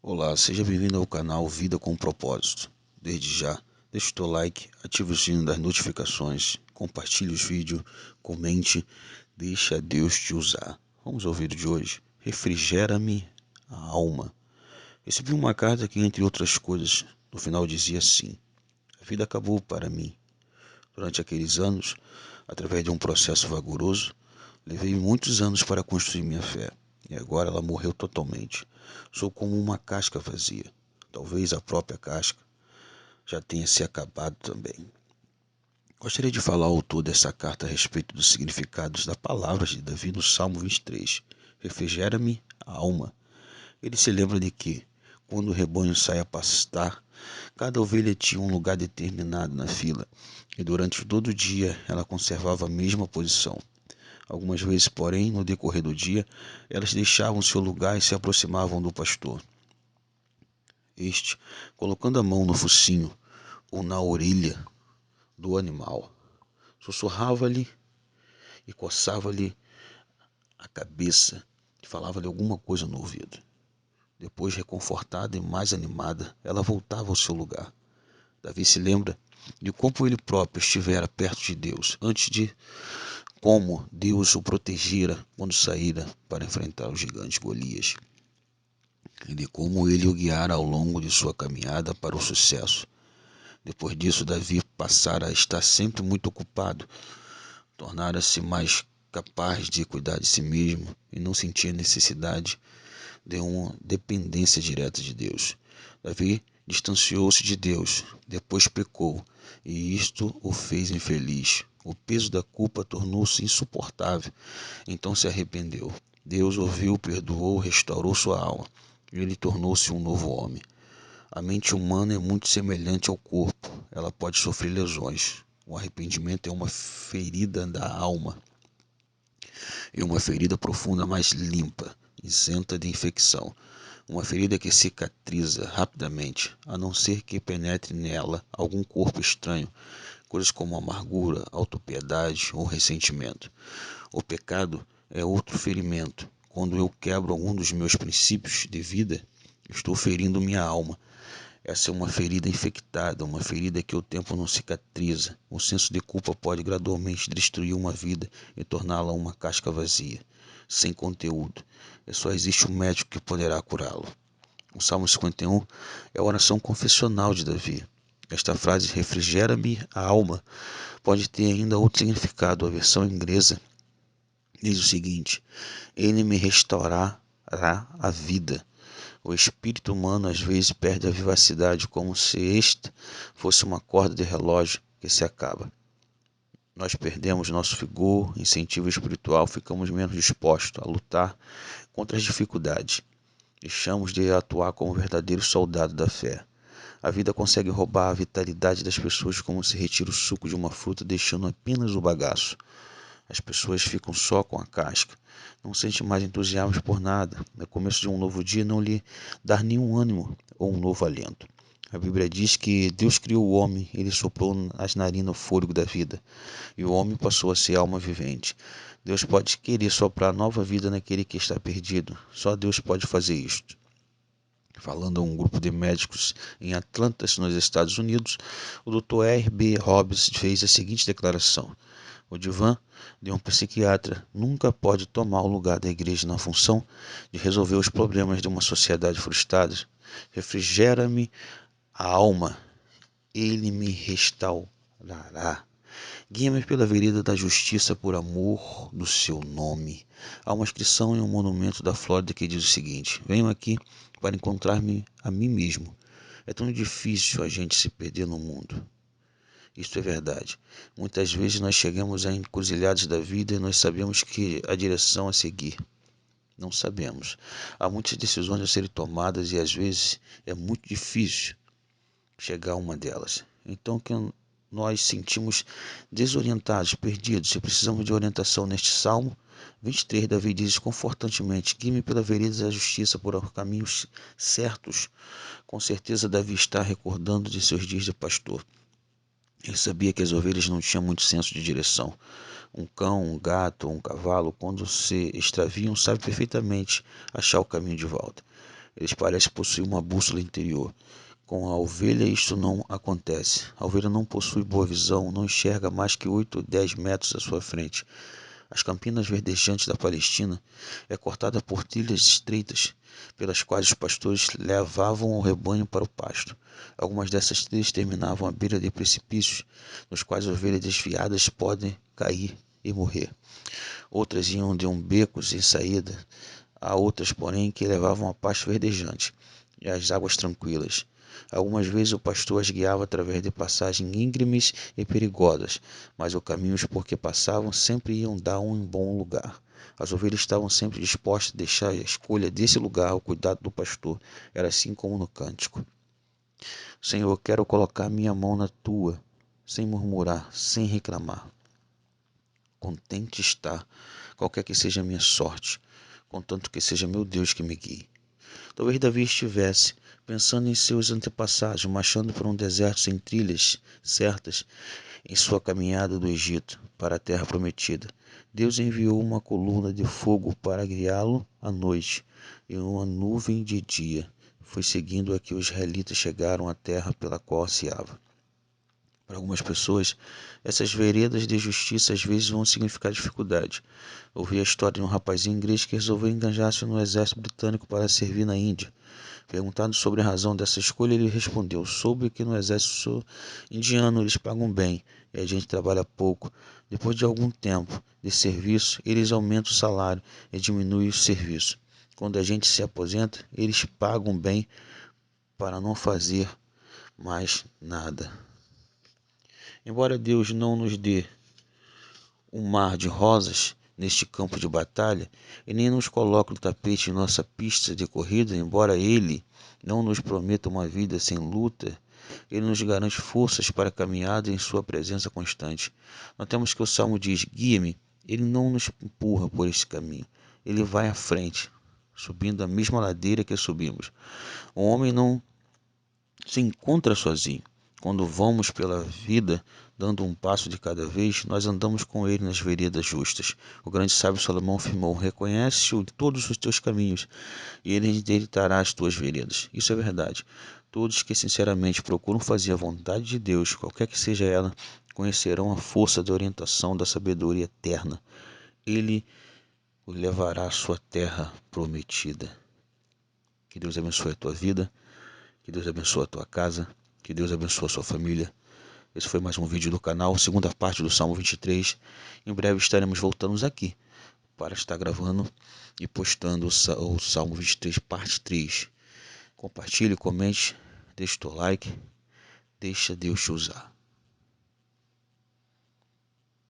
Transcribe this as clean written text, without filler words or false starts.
Olá, seja bem-vindo ao canal Vida com Propósito. Desde já, deixe o teu like, ative o sino das notificações, compartilhe os vídeos, comente, deixa Deus te usar. Vamos ao vídeo de hoje. Refrigera-me a alma. Recebi uma carta que, entre outras coisas, no final dizia assim: a vida acabou para mim. Durante aqueles anos, através de um processo vagaroso, levei muitos anos para construir minha fé. E agora ela morreu totalmente. Sou como uma casca vazia. Talvez a própria casca já tenha se acabado também. Gostaria de falar ao autor dessa carta a respeito dos significados das palavras de Davi no Salmo 23. Refrigera-me a alma. Ele se lembra de que, quando o rebanho sai a pastar, cada ovelha tinha um lugar determinado na fila, e durante todo o dia ela conservava a mesma posição. Algumas vezes, porém, no decorrer do dia, elas deixavam seu lugar e se aproximavam do pastor. Este, colocando a mão no focinho ou na orelha do animal, sussurrava-lhe e coçava-lhe a cabeça e falava-lhe alguma coisa no ouvido. Depois, reconfortada e mais animada, ela voltava ao seu lugar. Davi se lembra de como ele próprio estivera perto de Deus, antes de como Deus o protegera quando saíra para enfrentar o gigante Golias, e de como ele o guiara ao longo de sua caminhada para o sucesso. Depois disso, Davi passara a estar sempre muito ocupado, tornara-se mais capaz de cuidar de si mesmo e não sentia necessidade de uma dependência direta de Deus. Davi distanciou-se de Deus, depois pecou, e isto o fez infeliz. O peso da culpa tornou-se insuportável, então se arrependeu. Deus ouviu, perdoou, restaurou sua alma, e ele tornou-se um novo homem. A mente humana é muito semelhante ao corpo, ela pode sofrer lesões. O arrependimento é uma ferida da alma, e uma ferida profunda mais limpa, isenta de infecção. Uma ferida que cicatriza rapidamente, a não ser que penetre nela algum corpo estranho, coisas como amargura, autopiedade ou ressentimento. O pecado é outro ferimento. Quando eu quebro algum dos meus princípios de vida, estou ferindo minha alma. Essa é uma ferida infectada, uma ferida que o tempo não cicatriza. O senso de culpa pode gradualmente destruir uma vida e torná-la uma casca vazia, sem conteúdo. E só existe um médico que poderá curá-lo. O Salmo 51 é a oração confessional de Davi. Esta frase, refrigera-me a alma, pode ter ainda outro significado. A versão inglesa diz o seguinte: ele me restaurará a vida. O espírito humano às vezes perde a vivacidade, como se esta fosse uma corda de relógio que se acaba. Nós perdemos nosso vigor, incentivo espiritual, ficamos menos dispostos a lutar contra as dificuldades. Deixamos de atuar como verdadeiros soldados da fé. A vida consegue roubar a vitalidade das pessoas como se retira o suco de uma fruta, deixando apenas o bagaço. As pessoas ficam só com a casca, não sentem mais entusiasmo por nada. No começo de um novo dia não lhe dá nenhum ânimo ou um novo alento. A Bíblia diz que Deus criou o homem, ele soprou nas narinas o fôlego da vida, e o homem passou a ser alma vivente. Deus pode querer soprar nova vida naquele que está perdido. Só Deus pode fazer isto. Falando a um grupo de médicos em Atlanta, nos Estados Unidos, o Dr. R.B. Hobbs fez a seguinte declaração: o divã de um psiquiatra nunca pode tomar o lugar da igreja na função de resolver os problemas de uma sociedade frustrada. Refrigera-me a alma, ele me restaurará. Guia-me pela vereda da justiça por amor do seu nome. Há uma inscrição em um monumento da Flórida que diz o seguinte: venho aqui para encontrar-me a mim mesmo. É tão difícil a gente se perder no mundo. Isto é verdade. Muitas vezes nós chegamos a encruzilhadas da vida e nós sabemos que a direção a seguir. Não sabemos. Há muitas decisões a serem tomadas e às vezes é muito difícil chegar a uma delas. Então que nós sentimos desorientados, perdidos, e precisamos de orientação neste Salmo 23, Davi diz confortantemente: guie-me pela vereda da justiça por caminhos certos. Com certeza Davi está recordando de seus dias de pastor. Ele sabia que as ovelhas não tinham muito senso de direção. Um cão, um gato ou um cavalo, quando se extraviam, sabe perfeitamente achar o caminho de volta. Eles parecem possuir uma bússola interior. Com a ovelha isto não acontece. A ovelha não possui boa visão, não enxerga mais que 8 ou 10 metros à sua frente. As campinas verdejantes da Palestina é cortada por trilhas estreitas, pelas quais os pastores levavam o rebanho para o pasto. Algumas dessas trilhas terminavam à beira de precipícios, nos quais ovelhas desviadas podem cair e morrer. Outras iam de um beco sem saída, há outras, porém, que levavam a pasto verdejante e as águas tranquilas. Algumas vezes o pastor as guiava através de passagens íngremes e perigosas, mas os caminhos por que passavam sempre iam dar um bom lugar. As ovelhas estavam sempre dispostas a deixar a escolha desse lugar ao cuidado do pastor. Era assim como no cântico. Senhor, quero colocar minha mão na tua, sem murmurar, sem reclamar. Contente estar, qualquer que seja a minha sorte, contanto que seja meu Deus que me guie. Talvez Davi estivesse pensando em seus antepassados, marchando por um deserto sem trilhas certas em sua caminhada do Egito para a terra prometida. Deus enviou uma coluna de fogo para guiá-lo à noite e uma nuvem de dia. Foi seguindo a que os israelitas chegaram à terra pela qual ansiava. Para algumas pessoas, essas veredas de justiça às vezes vão significar dificuldade. Ouvi a história de um rapazinho inglês que resolveu engajar-se no exército britânico para servir na Índia. Perguntado sobre a razão dessa escolha, ele respondeu: soube que no exército indiano eles pagam bem e a gente trabalha pouco. Depois de algum tempo de serviço, eles aumentam o salário e diminuem o serviço. Quando a gente se aposenta, eles pagam bem para não fazer mais nada. Embora Deus não nos dê um mar de rosas neste campo de batalha, e nem nos coloque no tapete em nossa pista de corrida, embora Ele não nos prometa uma vida sem luta, Ele nos garante forças para a caminhada em sua presença constante. Notemos que o Salmo diz: guia-me. Ele não nos empurra por esse caminho, Ele vai à frente, subindo a mesma ladeira que subimos. O homem não se encontra sozinho. Quando vamos pela vida, dando um passo de cada vez, nós andamos com ele nas veredas justas. O grande sábio Salomão afirmou: reconhece-o em todos os teus caminhos, e ele endireitará as tuas veredas. Isso é verdade. Todos que sinceramente procuram fazer a vontade de Deus, qualquer que seja ela, conhecerão a força da orientação da sabedoria eterna. Ele o levará à sua terra prometida. Que Deus abençoe a tua vida. Que Deus abençoe a tua casa, que Deus abençoe a sua família. Esse foi mais um vídeo do canal, segunda parte do Salmo 23. Em breve estaremos voltando aqui para estar gravando e postando o Salmo 23 parte 3. Compartilhe, comente, deixe o teu like, deixa Deus te usar.